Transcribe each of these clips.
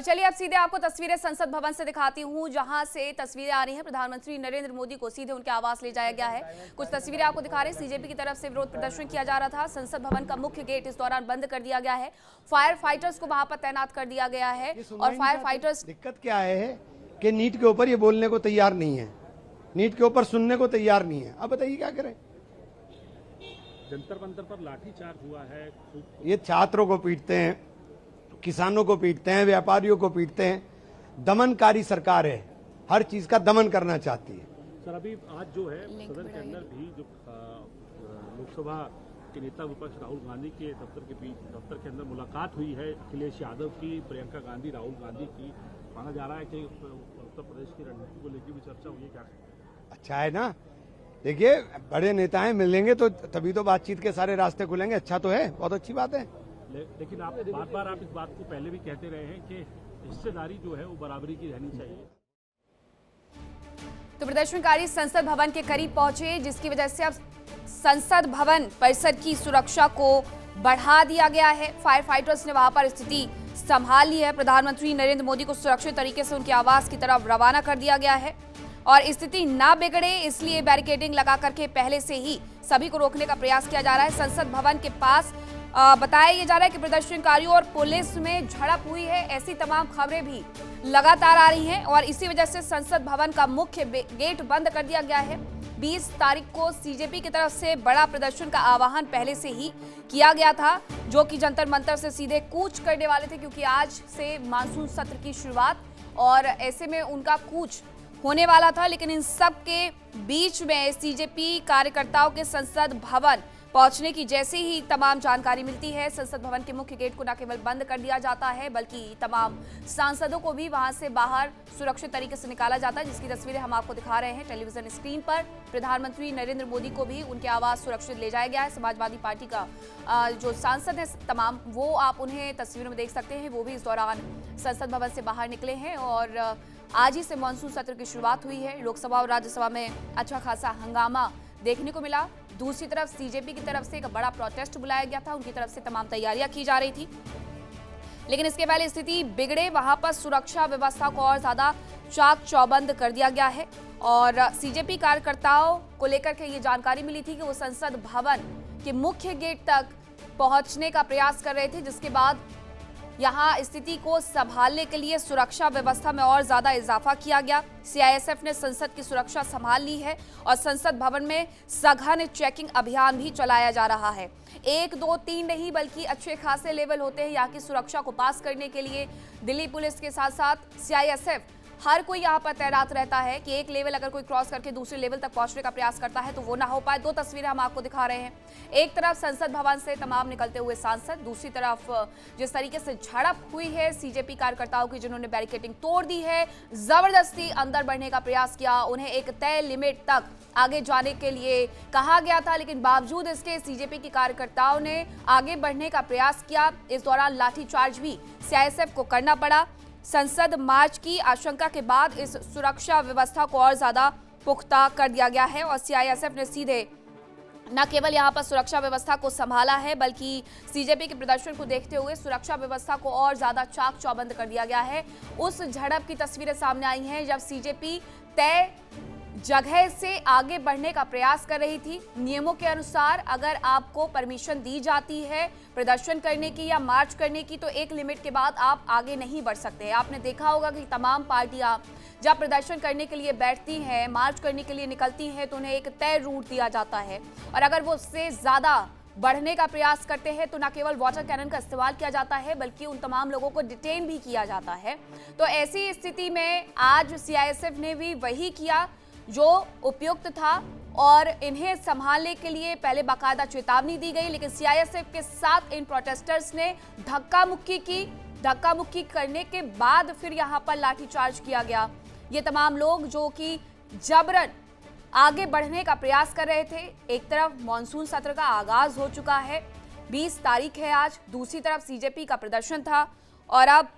चलिए अब सीधे आपको तस्वीरें संसद भवन से दिखाती हूं, जहां से तस्वीरें आ रही हैं। प्रधानमंत्री नरेंद्र मोदी को सीधे उनके आवास ले जाया गया है। कुछ तस्वीरें आपको दिखा रहे हैं। सीजेपी की तरफ से विरोध प्रदर्शन किया जा रहा था। संसद भवन का मुख्य गेट इस दौरान बंद कर दिया गया है। फायर फाइटर्स को वहां पर तैनात कर दिया गया है और फायर फाइटर्स दिक्कत क्या है कि नीट के ऊपर ये बोलने को तैयार नहीं है, नीट के ऊपर सुनने को तैयार नहीं है। अब बताइए क्या करें। जंतर मंतर पर लाठीचार्ज हुआ है। ये छात्रों को पीटते हैं, किसानों को पीटते हैं, व्यापारियों को पीटते हैं। दमनकारी सरकार है, हर चीज का दमन करना चाहती है। सर अभी आज जो है सदन के अंदर भी जो लोकसभा के नेता विपक्ष राहुल गांधी के दफ्तर के अंदर मुलाकात हुई है अखिलेश यादव की, प्रियंका गांधी, राहुल गांधी की। माना जा रहा है कि उत्तर प्रदेश की रणनीति को लेकर भी चर्चा हुई है। क्या अच्छा है ना, देखिए बड़े नेताएं मिलेंगे तो तभी तो बातचीत के सारे रास्ते खुलेंगे। अच्छा तो है, बहुत अच्छी बात है। लेकिन आप बार बार आप इस बात को पहले भी कहते रहे हैं कि हिस्सेदारी जो है वो बराबरी की रहनी चाहिए। तो प्रदर्शनकारी संसद भवन के करीब पहुंचे, जिसकी वजह से अब संसद भवन परिसर की सुरक्षा को बढ़ा दिया गया है। फायर फाइटर्स ने वहां पर स्थिति संभाल ली है। प्रधानमंत्री नरेंद्र मोदी को सुरक्षित तरीके से उनके आवास की तरफ रवाना कर दिया गया है और स्थिति ना बिगड़े इसलिए बैरिकेडिंग लगा करके पहले से ही सभी को रोकने का प्रयास किया जा रहा है। संसद भवन के पास बताया ये जा रहा है कि प्रदर्शनकारियों और पुलिस में झड़प हुई है। ऐसी तमाम खबरें भी लगातार आ रही हैं और इसी वजह से संसद भवन का मुख्य गेट बंद कर दिया गया है। 20 तारीख को सीजेपी की तरफ से बड़ा प्रदर्शन का आह्वान पहले से ही किया गया था, जो कि जंतर मंतर से सीधे कूच करने वाले थे, क्योंकि आज से मानसून सत्र की शुरुआत और ऐसे में उनका कूच होने वाला था। लेकिन इन सब के बीच में सीजेपी कार्यकर्ताओं के संसद भवन पहुंचने की जैसे ही तमाम जानकारी मिलती है, संसद भवन के मुख्य गेट को न केवल बंद कर दिया जाता है बल्कि तमाम सांसदों को भी वहां से बाहर सुरक्षित तरीके से निकाला जाता है, जिसकी तस्वीरें हम आपको दिखा रहे हैं टेलीविजन स्क्रीन पर। प्रधानमंत्री नरेंद्र मोदी को भी उनके आवास सुरक्षित ले जाया गया है। समाजवादी पार्टी का जो सांसद है तमाम, वो आप उन्हें तस्वीरों में देख सकते हैं, वो भी इस दौरान संसद भवन से बाहर निकले हैं। और आज ही से मानसून सत्र की शुरुआत हुई है। लोकसभा और राज्यसभा में अच्छा खासा हंगामा देखने को मिला। दूसरी तरफ सीजेपी की तरफ से एक बड़ा प्रोटेस्ट बुलाया गया था, उनकी तरफ से तमाम तैयारियां की जा रही थी। लेकिन इसके पहले स्थिति बिगड़े, वहां पर सुरक्षा व्यवस्था को और ज्यादा चाक चौबंद कर दिया गया है और सीजेपी कार्यकर्ताओं को लेकर के ये जानकारी मिली थी कि वो संसद भवन के मुख्य गेट तक पहुंचने का प्रयास कर रहे थे, जिसके बाद यहां स्थिति को संभालने के लिए सुरक्षा व्यवस्था में और ज्यादा इजाफा किया गया। सीआईएसएफ ने संसद की सुरक्षा संभाल ली है और संसद भवन में सघन चेकिंग अभियान भी चलाया जा रहा है। 1, 2, 3 नहीं बल्कि अच्छे खासे लेवल होते हैं यहाँ की सुरक्षा को पास करने के लिए। दिल्ली पुलिस के साथ साथ सीआईएसएफ हर कोई यहाँ पर तैनात रहता है कि एक लेवल अगर कोई क्रॉस करके दूसरे लेवल तक पहुंचने का प्रयास करता है तो वो ना हो पाए। 2 तस्वीरें हम आपको दिखा रहे हैं। एक तरफ संसद भवन से तमाम निकलते हुए सांसद, दूसरी तरफ जिस तरीके से झड़प हुई है सीजेपी कार्यकर्ताओं की, जिन्होंने बैरिकेडिंग तोड़ दी है, जबरदस्ती अंदर बढ़ने का प्रयास किया। उन्हें एक तय लिमिट तक आगे जाने के लिए कहा गया था, लेकिन बावजूद इसके सीजेपी के कार्यकर्ताओं ने आगे बढ़ने का प्रयास किया। इस दौरान लाठीचार्ज भी सीआईएसएफ को करना पड़ा। संसद मार्च की आशंका के बाद इस सुरक्षा व्यवस्था को और ज्यादा पुख्ता कर दिया गया है और सीआईएसएफ ने सीधे न केवल यहां पर सुरक्षा व्यवस्था को संभाला है बल्कि सीजेपी के प्रदर्शन को देखते हुए सुरक्षा व्यवस्था को और ज्यादा चाक चौबंद कर दिया गया है। उस झड़प की तस्वीरें सामने आई हैं जब सीजेपी तय जगह से आगे बढ़ने का प्रयास कर रही थी। नियमों के अनुसार अगर आपको परमिशन दी जाती है प्रदर्शन करने की या मार्च करने की, तो एक लिमिट के बाद आप आगे नहीं बढ़ सकते। आपने देखा होगा कि तमाम पार्टियां जब प्रदर्शन करने के लिए बैठती हैं, मार्च करने के लिए निकलती हैं, तो उन्हें एक तय रूट दिया जाता है और अगर वो उससे ज्यादा बढ़ने का प्रयास करते हैं तो न केवल वाटर कैनन का इस्तेमाल किया जाता है बल्कि उन तमाम लोगों को डिटेन भी किया जाता है। तो ऐसी स्थिति में आज सीआईएसएफ ने भी वही किया जो उपयुक्त था और इन्हें संभालने के लिए पहले बाकायदा चेतावनी दी गई, लेकिन सीआईएसएफ के साथ इन प्रोटेस्टर्स ने धक्का मुक्की की। धक्का मुक्की करने के बाद फिर यहां पर लाठीचार्ज किया गया। ये तमाम लोग जो कि जबरन आगे बढ़ने का प्रयास कर रहे थे। एक तरफ मानसून सत्र का आगाज हो चुका है, 20 तारीख है आज, दूसरी तरफ सीजेपी का प्रदर्शन था और अब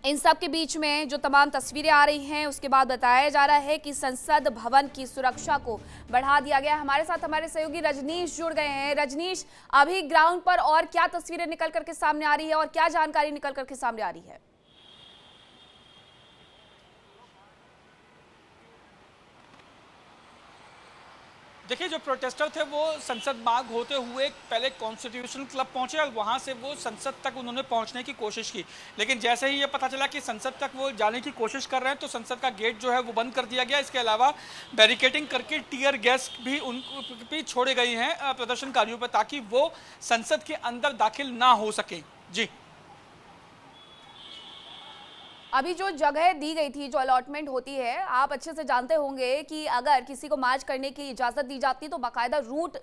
इन सब के बीच में जो तमाम तस्वीरें आ रही हैं उसके बाद बताया जा रहा है कि संसद भवन की सुरक्षा को बढ़ा दिया गया। हमारे साथ हमारे सहयोगी रजनीश जुड़ गए हैं। रजनीश, अभी ग्राउंड पर और क्या तस्वीरें निकल करके सामने आ रही है और क्या जानकारी निकल करके सामने आ रही है? देखिए, जो प्रोटेस्टर थे वो संसद मार्ग होते हुए पहले कॉन्स्टिट्यूशन क्लब पहुंचे और वहां से वो संसद तक उन्होंने पहुंचने की कोशिश की, लेकिन जैसे ही ये पता चला कि संसद तक वो जाने की कोशिश कर रहे हैं तो संसद का गेट जो है वो बंद कर दिया गया। इसके अलावा बैरिकेडिंग करके टीयर गैस भी उन भी छोड़े गई हैं प्रदर्शनकारियों पर, ताकि वो संसद के अंदर दाखिल ना हो सके। जी, अभी जो जगह दी गई थी, जो अलॉटमेंट होती है, आप अच्छे से जानते होंगे कि अगर किसी को मार्च करने की इजाजत दी जाती है तो बाकायदा रूट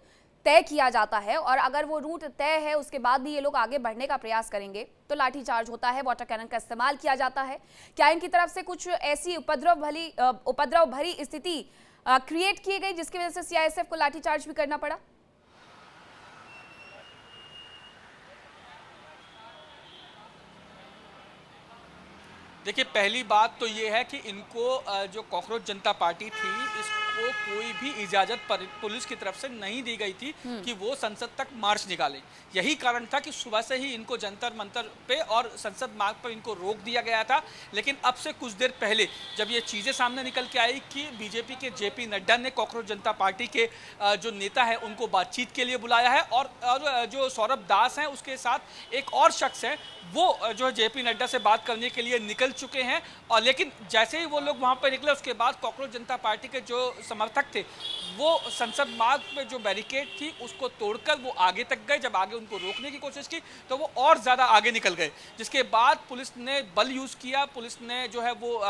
तय किया जाता है, और अगर वो रूट तय है उसके बाद भी ये लोग आगे बढ़ने का प्रयास करेंगे तो लाठीचार्ज होता है, वाटर कैनन का इस्तेमाल किया जाता है। क्या इनकी तरफ से कुछ ऐसी उपद्रव भरी स्थिति क्रिएट की गई जिसकी वजह से सीआईएसएफ को लाठीचार्ज भी करना पड़ा? देखिए, पहली बात तो ये है कि इनको जो कॉकरोच जनता पार्टी थी इसको कोई भी इजाज़त पुलिस की तरफ से नहीं दी गई थी कि वो संसद तक मार्च निकालें। यही कारण था कि सुबह से ही इनको जंतर मंतर पे और संसद मार्ग पर इनको रोक दिया गया था। लेकिन अब से कुछ देर पहले जब ये चीज़ें सामने निकल के आई कि बीजेपी के जेपी नड्डा ने कॉकरोच जनता पार्टी के जो नेता है उनको बातचीत के लिए बुलाया है, और जो सौरभ दास हैं उसके साथ एक और शख्स है वो जो जेपी नड्डा से बात करने के लिए निकल चुके हैं। और लेकिन जैसे ही वो लोग वहां पर निकले उसके बाद कॉकरोच जनता पार्टी के जो समर्थक थे वो संसद मार्ग पे जो बैरिकेड थी उसको तोड़कर वो आगे तक गए। जब आगे उनको रोकने की कोशिश की तो वो और ज़्यादा आगे निकल गए, जिसके बाद पुलिस ने बल यूज़ किया। पुलिस ने जो है वो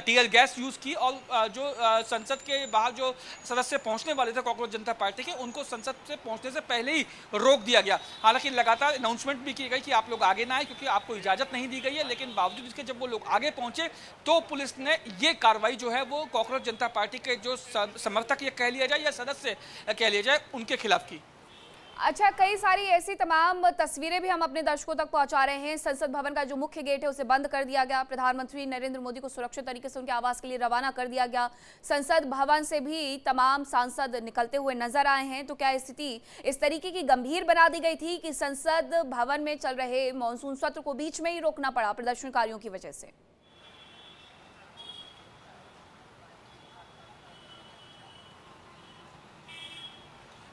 टीयर गैस यूज़ की और जो संसद के बाहर जो सदस्य पहुंचने वाले थे कॉकरोच जनता पार्टी के, उनको संसद से पहुंचने से पहले ही रोक दिया गया। हालांकि लगातार अनाउंसमेंट भी की गई कि आप लोग आगे ना आए क्योंकि आपको इजाज़त नहीं दी गई है, लेकिन बावजूद इसके जब वो लोग आगे पहुंचे तो पुलिस ने ये कार्रवाई जो है वो कॉकरोच जनता पार्टी के जो समर्थक ये कह लिया जाए या सदस्य कह लिया जाए उनके खिलाफ की। अच्छा, कई सारी ऐसी तमाम तस्वीरें भी हम अपने दर्शकों तक पहुंचा रहे हैं। संसद भवन का जो मुख्य गेट है उसे बंद कर दिया गया। प्रधानमंत्री नरेंद्र मोदी को सुरक्षित तरीके से उनके आवास के लिए रवाना कर दिया गया। संसद भवन से भी तमाम सांसद निकलते हुए नजर आए हैं। तो क्या स्थिति इस तरीके की गंभीर बना दी गई थी कि संसद भवन में चल रहे मॉनसून सत्र को बीच में ही रोकना पड़ा प्रदर्शनकारियों की वजह से?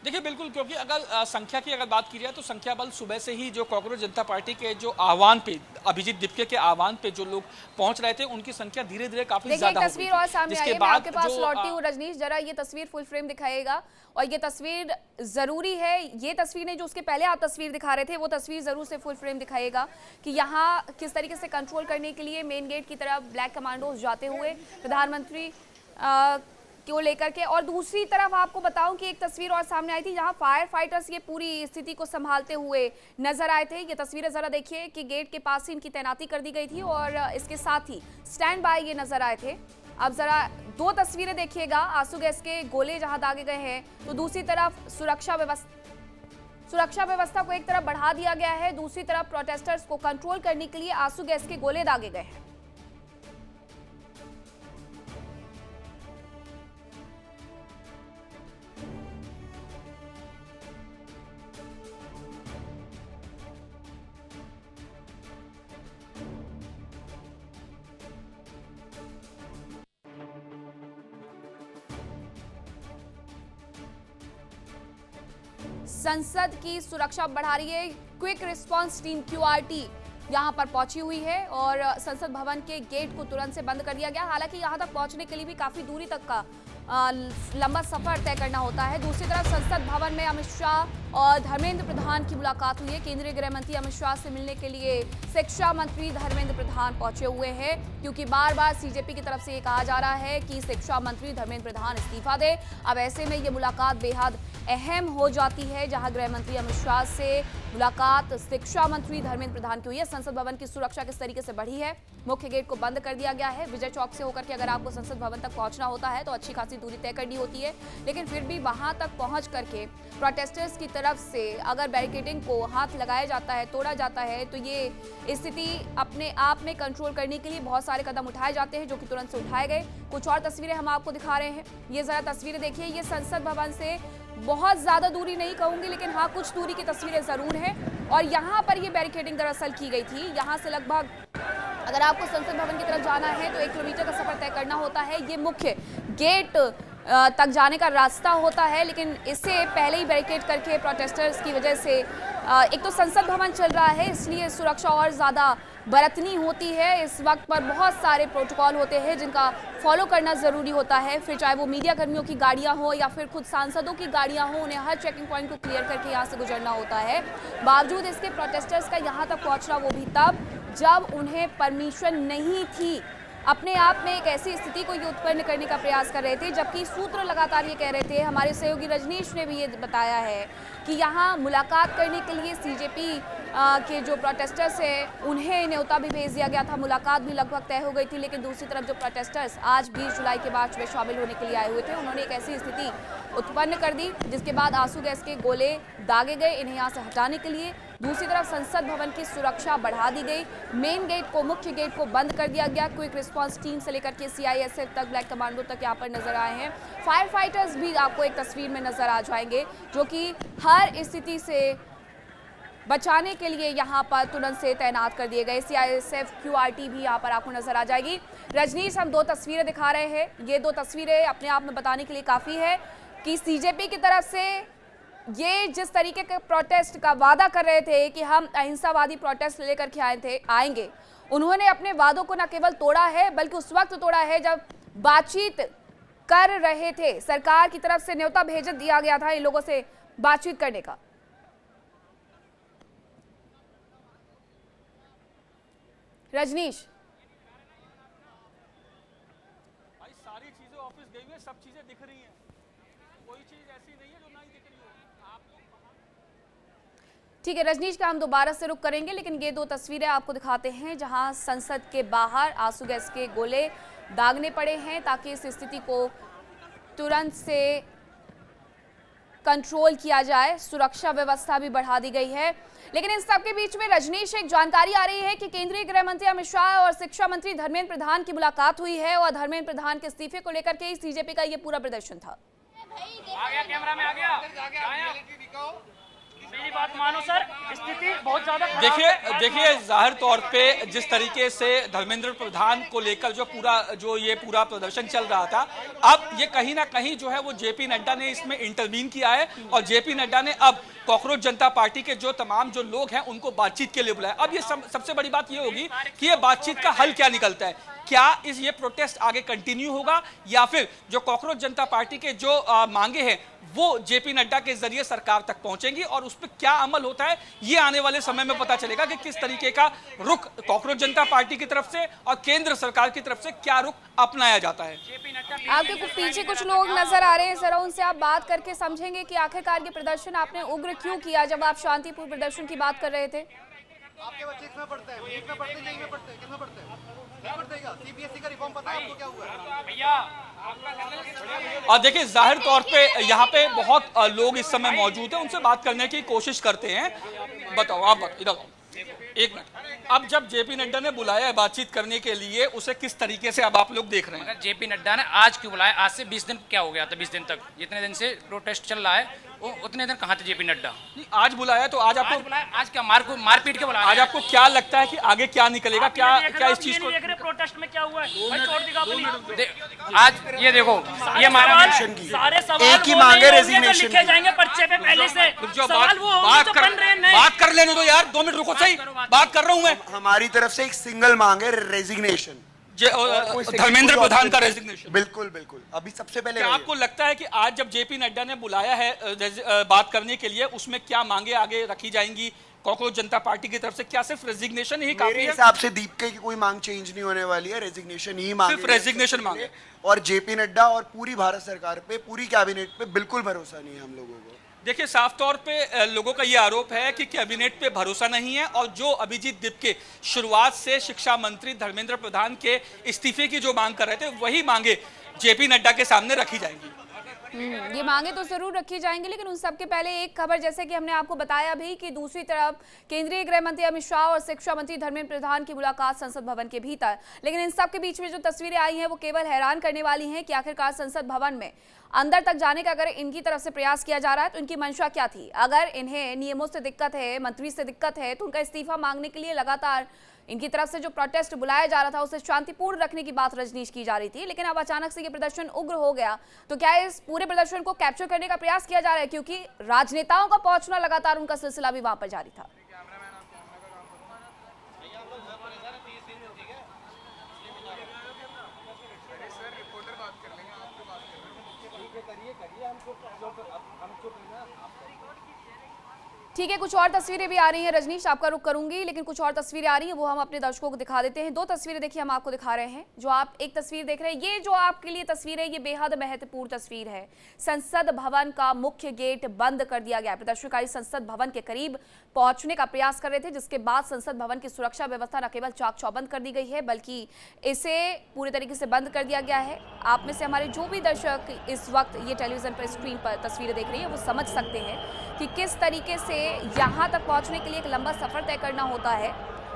देखिए, बिल्कुल, क्योंकि अगर संख्या की बात की जाए तो संख्या बल सुबह से ही जो कॉकरोच जनता पार्टी के जो आह्वान पे, अभिजीत दीपके के आह्वान पे जो लोग पहुंच रहे थे उनकी संख्या धीरे धीरे काफी ज्यादा हो गई। तस्वीर और सामने आई है, मैं आपके पास लौटती हूँ रजनीश, जरा ये तस्वीर फुल फ्रेम दिखाएगा। और ये तस्वीर जरूरी है, ये तस्वीर नहीं जो उसके पहले आप तस्वीर दिखा रहे थे, वो तस्वीर जरूर से फुल फ्रेम दिखाएगा कि यहाँ किस तरीके से कंट्रोल करने के लिए मेन गेट की तरफ ब्लैक कमांडोज जाते हुए प्रधानमंत्री को लेकर के। और दूसरी तरफ आपको बताऊं कि एक तस्वीर और सामने आई थी जहां फायर फाइटर्स ये पूरी स्थिति को संभालते हुए नजर आए थे। ये तस्वीरें जरा देखिए कि गेट के पास ही इनकी तैनाती कर दी गई थी और इसके साथ ही स्टैंड बाय ये नजर आए थे। अब जरा दो तस्वीरें देखिएगा, आंसू गैस के गोले जहां दागे गए हैं तो दूसरी तरफ सुरक्षा व्यवस्था को एक तरफ बढ़ा दिया गया है, दूसरी तरफ प्रोटेस्टर्स को कंट्रोल करने के लिए आंसू गैस के गोले दागे गए हैं। संसद की सुरक्षा बढ़ा रही है क्विक रिस्पांस टीम क्यूआरटी यहां पर पहुंची हुई है और संसद भवन के गेट को तुरंत से बंद कर दिया गया। हालांकि यहां तक पहुंचने के लिए भी काफी दूरी तक का लंबा सफर तय करना होता है। दूसरी तरफ संसद भवन में अमित शाह और धर्मेंद्र प्रधान की मुलाकात हुई है। केंद्रीय गृह मंत्री अमित शाह से मिलने के लिए शिक्षा मंत्री धर्मेंद्र प्रधान पहुंचे हुए हैं, क्योंकि बार बार सीजेपी की तरफ से ये कहा जा रहा है कि शिक्षा मंत्री धर्मेंद्र प्रधान इस्तीफा दे। अब ऐसे में ये मुलाकात बेहद अहम हो जाती है, जहां गृह मंत्री अमित शाह से मुलाकात शिक्षा मंत्री धर्मेंद्र प्रधान की हुई है। संसद भवन की सुरक्षा किस तरीके से बढ़ी है, मुख्य गेट को बंद कर दिया गया है। विजय चौक से होकर के अगर आपको संसद भवन तक पहुंचना होता है तो अच्छी खासी दूरी तय करनी होती है, लेकिन फिर भी वहां तक पहुंच करके प्रोटेस्टर्स की तरफ से अगर बैरिकेडिंग को हाथ लगाया जाता है, तोड़ा जाता है, तो ये स्थिति अपने आप में कंट्रोल करने के लिए बहुत सारे कदम उठाए जाते हैं, जो कि तुरंत से उठाए गए। कुछ और तस्वीरें हम आपको दिखा रहे हैं, ये जरा तस्वीरें देखिए। ये संसद भवन से बहुत ज्यादा दूरी नहीं कहूंगी, लेकिन हाँ कुछ दूरी की तस्वीरें जरूर हैं। और यहाँ पर ये बैरिकेडिंग दरअसल की गई थी। यहाँ से लगभग अगर आपको संसद भवन की तरफ जाना है तो 1 किलोमीटर का सफर तय करना होता है। ये मुख्य गेट तक जाने का रास्ता होता है, लेकिन इससे पहले ही बैरिकेड करके प्रोटेस्टर्स की वजह से एक तो संसद भवन चल रहा है, इसलिए सुरक्षा और ज़्यादा बरतनी होती है। इस वक्त पर बहुत सारे प्रोटोकॉल होते हैं जिनका फॉलो करना ज़रूरी होता है, फिर चाहे वो मीडिया कर्मियों की गाड़ियां हो या फिर खुद सांसदों की गाड़ियां हो, उन्हें हर चेकिंग पॉइंट को क्लियर करके यहाँ से गुजरना होता है। बावजूद इसके प्रोटेस्टर्स का यहाँ तक पहुँचना वो भी तब जब उन्हें परमिशन नहीं थी। अपने आप में एक ऐसी स्थिति को ये उत्पन्न करने का प्रयास कर रहे थे, जबकि सूत्र लगातार ये कह रहे थे, हमारे सहयोगी रजनीश ने भी ये बताया है कि यहाँ मुलाकात करने के लिए सीजेपी के जो प्रोटेस्टर्स हैं उन्हें न्योता भी भेज दिया गया था, मुलाकात भी लगभग तय हो गई थी। लेकिन दूसरी तरफ जो प्रोटेस्टर्स आज 20 जुलाई के मार्च में शामिल होने के लिए आए हुए थे, उन्होंने एक ऐसी स्थिति उत्पन्न कर दी जिसके बाद आंसू गैस के गोले दागे गए इन्हें यहाँ से हटाने के लिए। दूसरी तरफ संसद भवन की सुरक्षा बढ़ा दी गई, मेन गेट को, मुख्य गेट को बंद कर दिया गया। क्विक रिस्पांस टीम से लेकर के सीआईएसएफ तक, ब्लैक कमांडो तक यहाँ पर नजर आए हैं। फायर फाइटर्स भी आपको एक तस्वीर में नजर आ जाएंगे जो कि हर स्थिति से बचाने के लिए यहाँ पर तुरंत से तैनात कर दिए गए। सीआईएसएफ क्यूआरटी भी यहाँ पर आपको नजर आ जाएगी। रजनीश, हम दो तस्वीरें दिखा रहे हैं, ये दो तस्वीरें अपने आप में बताने के लिए काफी है कि सीजेपी की तरफ से ये जिस तरीके के प्रोटेस्ट का वादा कर रहे थे कि हम अहिंसावादी प्रोटेस्ट लेकर के आएंगे, उन्होंने अपने वादों को न केवल तोड़ा है बल्कि उस वक्त तोड़ा है जब बातचीत कर रहे थे। सरकार की तरफ से न्योता भेज दिया गया था इन लोगों से बातचीत करने का। रजनीश, भाई सारी चीजें ऑफिस गई हुई है, सब चीजें दिख रही हैं, कोई चीज ऐसी नहीं है जो नहीं दिख रही हो। आप ठीक है रजनीश का हम दोबारा से रुख करेंगे, लेकिन ये दो तस्वीरें आपको दिखाते हैं जहां संसद के बाहर आंसू गैस के गोले दागने पड़े हैं ताकि इस स्थिति को तुरंत से कंट्रोल किया जाए। सुरक्षा व्यवस्था भी बढ़ा दी गई है। लेकिन इन सब के बीच में रजनीश, एक जानकारी आ रही है कि केंद्रीय गृह मंत्री अमित शाह और शिक्षा मंत्री धर्मेंद्र प्रधान की मुलाकात हुई है और धर्मेंद्र प्रधान के इस्तीफे को लेकर के ही सीजेपी का ये पूरा प्रदर्शन था। आ गया कैमरा में, आ गया। मेरी बात मानो सर, स्थिति बहुत ज्यादा देखिए जाहिर तौर पे जिस तरीके से धर्मेंद्र प्रधान को लेकर जो ये पूरा प्रदर्शन चल रहा था, अब ये कहीं ना कहीं जो है वो जेपी नड्डा ने इसमें इंटरवीन किया है और जेपी नड्डा ने अब कॉकरोच जनता पार्टी के जो तमाम जो लोग हैं उनको बातचीत के लिए बुलाया। अब ये सबसे बड़ी बात ये होगी कि ये बातचीत का हल क्या निकलता है, क्या ये प्रोटेस्ट आगे कंटिन्यू होगा या फिर जो कॉकरोच जनता पार्टी के जो मांगे हैं वो जेपी नड्डा के जरिए सरकार तक पहुंचेंगी और उस पर क्या अमल होता है ये आने वाले समय में पता चलेगा कि किस तरीके का रुख कॉकरोच जनता पार्टी की तरफ से और केंद्र सरकार की तरफ से क्या रुख अपनाया जाता है। आपके पीछे कुछ लोग नजर आ रहे हैं, जरा उनसे आप बात करके समझेंगे कि आखिरकार ये प्रदर्शन आपने उग्र क्यों किया जब आप शांतिपूर्ण प्रदर्शन की बात कर रहे थे। आपके बच्चे इसमें पढ़ते हैं, नीट में पढ़ते हैं, जेईई में पढ़ते हैं, किसमें पढ़ते हैं? नहीं पढ़ते क्या? सीबीएसई का रिफॉर्म पता है आपको क्या हुआ है? भैया और देखिए जाहिर तौर पे यहाँ पे बहुत लोग इस समय मौजूद हैं, उनसे बात करने की कोशिश करते हैं। बताओ आप, इधर एक मिनट, अब जब जेपी नड्डा ने बुलाया है बातचीत करने के लिए, उसे किस तरीके से अब आप लोग देख रहे हैं? जेपी नड्डा ने आज क्यों बुलाया? आज से 20 दिन क्या हो गया था? 20 दिन तक जितने दिन से प्रोटेस्ट चल रहा है उतने दिन कहाँ थे जेपी नड्डा? आज बुलाया तो आज आपको बुलाया, आज क्या मारपीट के बुलाया? आज आपको क्या लगता है कि आगे क्या निकलेगा? क्या इस चीज को प्रोटेस्ट में क्या हुआ है? आज ये देखो, ये हमारा सारे सवाल एक ही मांगे रेजिग्नेशन लिखे जाएंगे पर्चे पे पहले से। सवाल वो होंगे तो बन रहे हैं। बात कर लेने दो यार, 2 मिनट रुको, सही बात कर रहा हूं मैं। हमारी तरफ से एक सिंगल मांग है, रेजिग्नेशन, धर्मेंद्र प्रधान का रेजिग्नेशन। बिल्कुल बिल्कुल, अभी सबसे पहले क्या आपको लगता है कि आज जब जेपी नड्डा ने बुलाया है बात करने के लिए, उसमें क्या मांगे आगे रखी जाएंगी कॉकरोच जनता पार्टी की तरफ से? क्या सिर्फ रेजिग्नेशन ही काफी है? मेरे हिसाब से दीपिका की कोई मांग चेंज नहीं होने वाली है, रेजिग्नेशन ही मांग, सिर्फ रेजिग्नेशन मांगे। और जेपी नड्डा और पूरी भारत सरकार पे, पूरी कैबिनेट पे बिल्कुल भरोसा नहीं है हम लोगों को। देखिए साफ तौर पे लोगों का ये आरोप है कि कैबिनेट पे भरोसा नहीं है और जो अभिजीत दीपके शुरुआत से शिक्षा मंत्री धर्मेंद्र प्रधान के इस्तीफे की जो मांग कर रहे थे, वही मांगे जेपी नड्डा के सामने रखी जाएंगी। ये मांगे तो जरूर रखी जाएंगी, लेकिन उन सबके पहले एक खबर, जैसे कि हमने आपको बताया भी कि दूसरी तरफ केंद्रीय गृह मंत्री अमित शाह और शिक्षा मंत्री धर्मेंद्र प्रधान की मुलाकात संसद भवन के भीतर। लेकिन इन सब के बीच में जो तस्वीरें आई हैं वो केवल हैरान करने वाली हैं कि आखिरकार संसद भवन में अंदर तक जाने का अगर इनकी तरफ से प्रयास किया जा रहा है तो इनकी मंशा क्या थी। अगर इन्हें नियमों से दिक्कत है, मंत्री से दिक्कत है, तो उनका इस्तीफा मांगने के लिए लगातार इनकी तरफ से जो प्रोटेस्ट बुलाया जा रहा था उसे शांतिपूर्ण रखने की बात रजनीश की जा रही थी, लेकिन अब अचानक से ये प्रदर्शन उग्र हो गया। तो क्या इस पूरे प्रदर्शन को कैप्चर करने का प्रयास किया जा रहा है, क्योंकि राजनेताओं का पहुंचना लगातार उनका सिलसिला भी वहां पर जारी था। ठीक है, कुछ और तस्वीरें भी आ रही हैं रजनीश, आपका रुख करूंगी, लेकिन कुछ और तस्वीरें आ रही हैं वो हम अपने दर्शकों को दिखा देते हैं। दो तस्वीरें देखिए हम आपको दिखा रहे हैं। जो आप एक तस्वीर देख रहे हैं, ये जो आपके लिए तस्वीर है ये बेहद महत्वपूर्ण तस्वीर है। संसद भवन का मुख्य गेट बंद कर दिया गया। प्रदर्शनकारी संसद भवन के करीब पहुंचने का प्रयास कर रहे थे, जिसके बाद संसद भवन की सुरक्षा व्यवस्था न केवल चाक चौबंद कर दी गई है बल्कि इसे पूरी तरीके से बंद कर दिया गया है। आप में से हमारे जो भी दर्शक इस वक्त ये टेलीविजन पर स्क्रीन पर तस्वीरें देख रही है वो समझ सकते हैं कि किस तरीके से यहाँ तक पहुँचने के लिए एक लंबा सफ़र तय करना होता है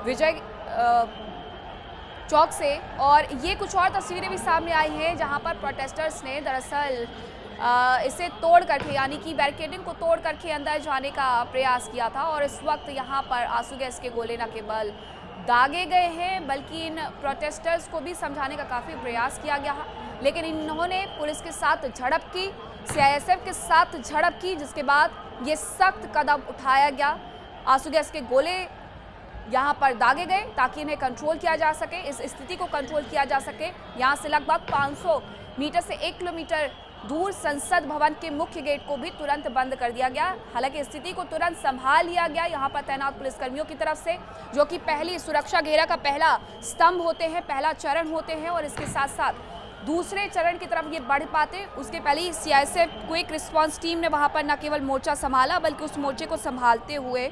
विजय चौक से। और ये कुछ और तस्वीरें भी सामने आई हैं जहाँ पर प्रोटेस्टर्स ने दरअसल इसे तोड़ करके, यानी कि बैरिकेडिंग को तोड़ करके अंदर जाने का प्रयास किया था। और इस वक्त यहाँ पर आंसू गैस के गोले न केवल दागे गए हैं बल्कि इन प्रोटेस्टर्स को भी समझाने का काफ़ी प्रयास किया गया, लेकिन इन्होंने पुलिस के साथ झड़प की, सीआईएसएफ के साथ झड़प की, जिसके बाद ये सख्त कदम उठाया गया। आंसू गैस के गोले यहाँ पर दागे गए ताकि इन्हें कंट्रोल किया जा सके, इस स्थिति को कंट्रोल किया जा सके। यहाँ से लगभग 500 मीटर से 1 किलोमीटर दूर संसद भवन के मुख्य गेट को भी तुरंत बंद कर दिया गया। हालांकि स्थिति को तुरंत संभाल लिया गया यहाँ पर तैनात पुलिसकर्मियों की तरफ से, जो कि पहली सुरक्षा घेरा का पहला स्तंभ होते हैं, पहला चरण होते हैं। और इसके साथ साथ दूसरे चरण की तरफ ये बढ़ पाते उसके पहले ही सीआईएसएफ क्विक रिस्पांस टीम ने वहाँ पर न केवल मोर्चा संभाला बल्कि उस मोर्चे को संभालते हुए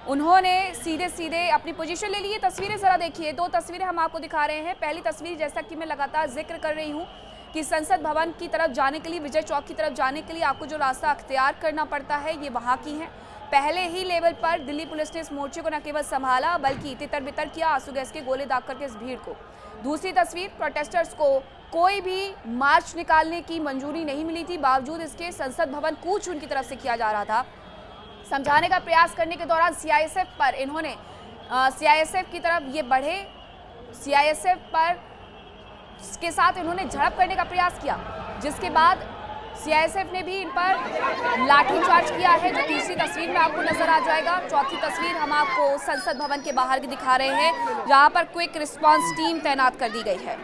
उन्होंने सीधे सीधे अपनी पोजीशन ले ली। ये तस्वीरें ज़रा देखिए, दो तस्वीरें हम आपको दिखा रहे हैं। पहली तस्वीर, जैसा कि मैं लगातार जिक्र कर रही हूँ कि संसद भवन की तरफ जाने के लिए, विजय चौक की तरफ जाने के लिए आपको जो रास्ता अख्तियार करना पड़ता है ये वहाँ की है। पहले ही लेवल पर दिल्ली पुलिस ने इस मोर्चे को न केवल संभाला बल्कि तितर बितर किया आंसू गैस के गोले दाग करके इस भीड़ को। दूसरी तस्वीर, प्रोटेस्टर्स को कोई भी मार्च निकालने की मंजूरी नहीं मिली थी, बावजूद इसके संसद भवन कूच उनकी तरफ से किया जा रहा था। समझाने का प्रयास करने के दौरान सीआईएसएफ पर इन्होंने सीआईएसएफ की तरफ ये बढ़े, सीआईएसएफ पर के साथ इन्होंने झड़प करने का प्रयास किया, जिसके बाद सीआईएसएफ ने भी इन पर लाठीचार्ज किया है, जो तीसरी तस्वीर में आपको नजर आ जाएगा। चौथी तस्वीर हम आपको संसद भवन के बाहर की दिखा रहे हैं, जहां पर क्विक रिस्पांस टीम तैनात कर दी गई है।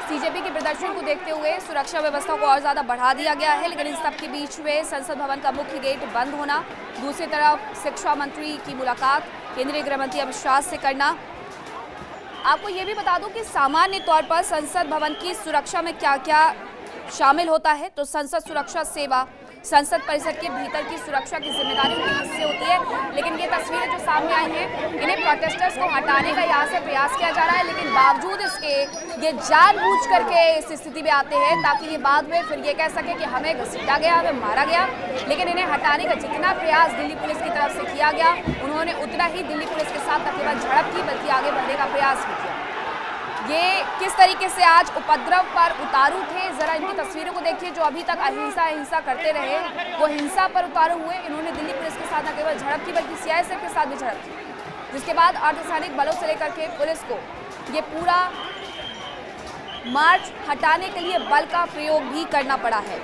बीजेपी के प्रदर्शन को देखते हुए सुरक्षा व्यवस्था को और ज्यादा बढ़ा दिया गया है, लेकिन इन सब के बीच में संसद भवन का मुख्य गेट बंद होना, दूसरी तरफ शिक्षा मंत्री की मुलाकात केंद्रीय गृह मंत्री अमित शाह से करना। आपको ये भी बता दूं कि सामान्य तौर पर संसद भवन की सुरक्षा में क्या क्या शामिल होता है। तो संसद सुरक्षा सेवा संसद परिसर के भीतर की सुरक्षा की जिम्मेदारी उनके हिस्से होती है, लेकिन ये तस्वीरें जो सामने आई हैं इन्हें प्रोटेस्टर्स को हटाने का यहाँ से प्रयास किया जा रहा है, लेकिन बावजूद इसके ये जानबूझ करके इस स्थिति में आते हैं ताकि ये बाद में फिर ये कह सके कि हमें घसीटा गया, हमें मारा गया। लेकिन इन्हें हटाने का जितना प्रयास दिल्ली पुलिस की तरफ से किया गया, उन्होंने उतना ही दिल्ली पुलिस के साथ न केवल झड़प की बल्कि आगे बढ़ने का प्रयास भी किया। ये किस तरीके से आज उपद्रव पर उतारू थे, जरा इनकी तस्वीरों को देखिए। जो अभी तक अहिंसा करते रहे वो हिंसा पर उतारू हुए। इन्होंने दिल्ली पुलिस के साथ न केवल झड़प की बल्कि सीआईएसएफ के साथ भी झड़प की, जिसके बाद अर्धसैनिक बलों से लेकर के पुलिस को ये पूरा मार्च हटाने के लिए बल का प्रयोग भी करना पड़ा है।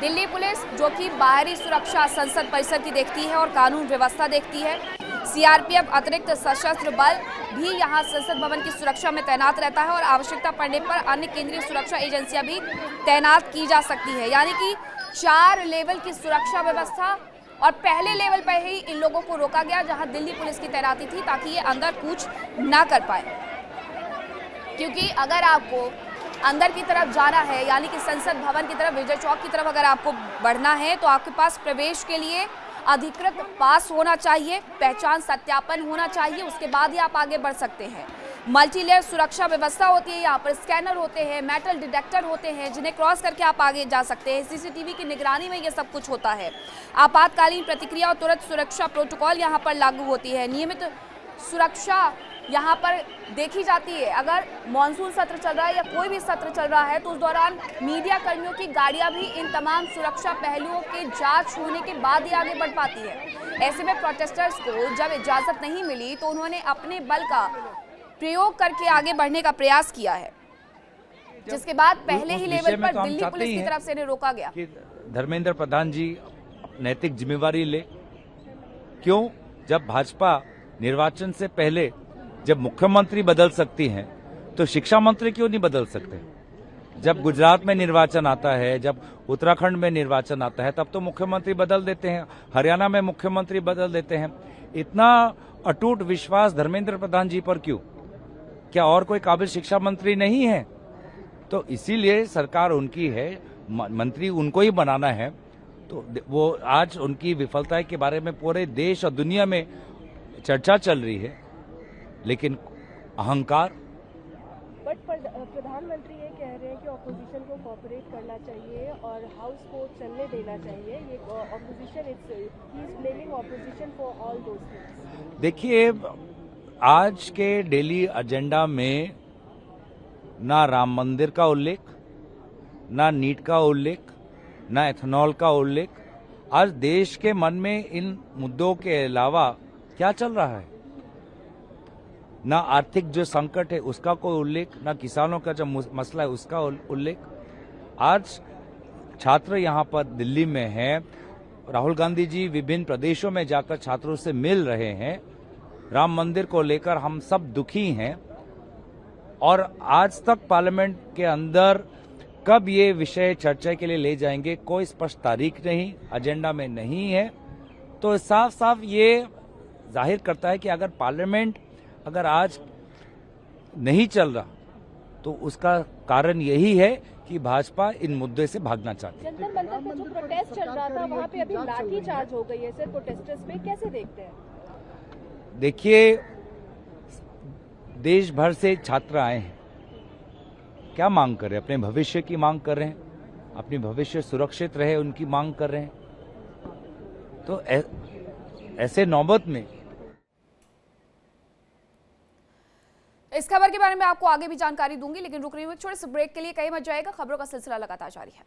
दिल्ली पुलिस जो कि बाहरी सुरक्षा संसद परिसर की देखती है और कानून व्यवस्था देखती है, सीआरपीएफ अतिरिक्त सशस्त्र बल भी यहाँ संसद भवन की सुरक्षा में तैनात रहता है और आवश्यकता पड़ने पर अन्य केंद्रीय सुरक्षा एजेंसियां भी तैनात की जा सकती है। यानी कि 4 लेवल की सुरक्षा व्यवस्था, और पहले लेवल पर ही इन लोगों को रोका गया जहां दिल्ली पुलिस की तैनाती थी ताकि ये अंदर कूच ना कर पाए। क्योंकि अगर आपको अंदर की तरफ जाना है, यानी कि संसद भवन की तरफ, विजय चौक की तरफ अगर आपको बढ़ना है तो आपके पास प्रवेश के लिए अधिकृत पास होना चाहिए, पहचान सत्यापन होना चाहिए, उसके बाद ही आप आगे बढ़ सकते हैं। मल्टी लेयर सुरक्षा व्यवस्था होती है, यहाँ पर स्कैनर होते हैं, मेटल डिटेक्टर होते हैं जिन्हें क्रॉस करके आप आगे जा सकते हैं। सीसीटीवी की निगरानी में ये सब कुछ होता है। आपातकालीन प्रतिक्रिया और तुरंत सुरक्षा प्रोटोकॉल यहाँ पर लागू होती है। नियमित सुरक्षा यहाँ पर देखी जाती है। अगर मॉनसून सत्र चल रहा है या कोई भी सत्र चल रहा है तो उस दौरान मीडिया कर्मियों की गाड़ियां भी इन तमाम सुरक्षा पहलुओं के जांच होने के बाद ही आगे बढ़ पाती है। ऐसे में प्रोटेस्टर्स को जब इजाजत नहीं मिली तो उन्होंने अपने बल का प्रयोग करके आगे बढ़ने का प्रयास किया है, जिसके बाद पहले ही लेवल पर दिल्ली पुलिस की तरफ से इन्हें रोका गया। कि धर्मेंद्र प्रधान जी नैतिक जिम्मेवारी ले। क्यों? जब भाजपा निर्वाचन से पहले जब मुख्यमंत्री बदल सकती हैं तो शिक्षा मंत्री क्यों नहीं बदल सकते? जब गुजरात में निर्वाचन आता है, जब उत्तराखंड में निर्वाचन आता है, तब तो मुख्यमंत्री बदल देते हैं, हरियाणा में मुख्यमंत्री बदल देते हैं। इतना अटूट विश्वास धर्मेंद्र प्रधान जी पर क्यों? क्या और कोई काबिल शिक्षा मंत्री नहीं है? तो इसीलिए सरकार उनकी है, मंत्री उनको ही बनाना है। तो वो आज उनकी विफलता के बारे में पूरे देश और दुनिया में चर्चा चल रही है, लेकिन अहंकार। बट प्रधानमंत्री ये कह रहे हैं कि ऑपोजिशन को कोऑपरेट करना चाहिए और हाउस को चलने देना चाहिए। ये opposition he is blaming opposition for all those things. देखिए, आज के डेली एजेंडा में ना राम मंदिर का उल्लेख, ना नीट का उल्लेख, ना एथेनॉल का उल्लेख। आज देश के मन में इन मुद्दों के अलावा क्या चल रहा है? ना आर्थिक जो संकट है उसका कोई उल्लेख, ना किसानों का जो मसला है उसका उल्लेख। आज छात्र यहाँ पर दिल्ली में हैं, राहुल गांधी जी विभिन्न प्रदेशों में जाकर छात्रों से मिल रहे हैं। राम मंदिर को लेकर हम सब दुखी हैं और आज तक पार्लियामेंट के अंदर कब ये विषय चर्चा के लिए ले जाएंगे कोई स्पष्ट तारीख नहीं, एजेंडा में नहीं है। तो साफ साफ ये जाहिर करता है कि अगर पार्लियामेंट अगर आज नहीं चल रहा तो उसका कारण यही है कि भाजपा इन मुद्दे से भागना चाहती है। जंतर मंतर पे जो प्रोटेस्ट चल रहा था वहाँ पे अभी लाठी चार्ज हो गई है सर प्रोटेस्टर्स पे, कैसे देखते हैं? देखिए, देश भर से छात्र आए हैं, क्या मांग कर रहे हैं? अपने भविष्य की मांग कर रहे हैं, अपनी भविष्य सुरक्षित रहे उनकी मांग कर रहे हैं। तो ऐसे नौबत में इस खबर के बारे में आपको आगे भी जानकारी दूंगी, लेकिन रुक रही हूँ छोटे से ब्रेक के लिए। कहीं मत जाएगा, खबरों का सिलसिला लगातार जारी है।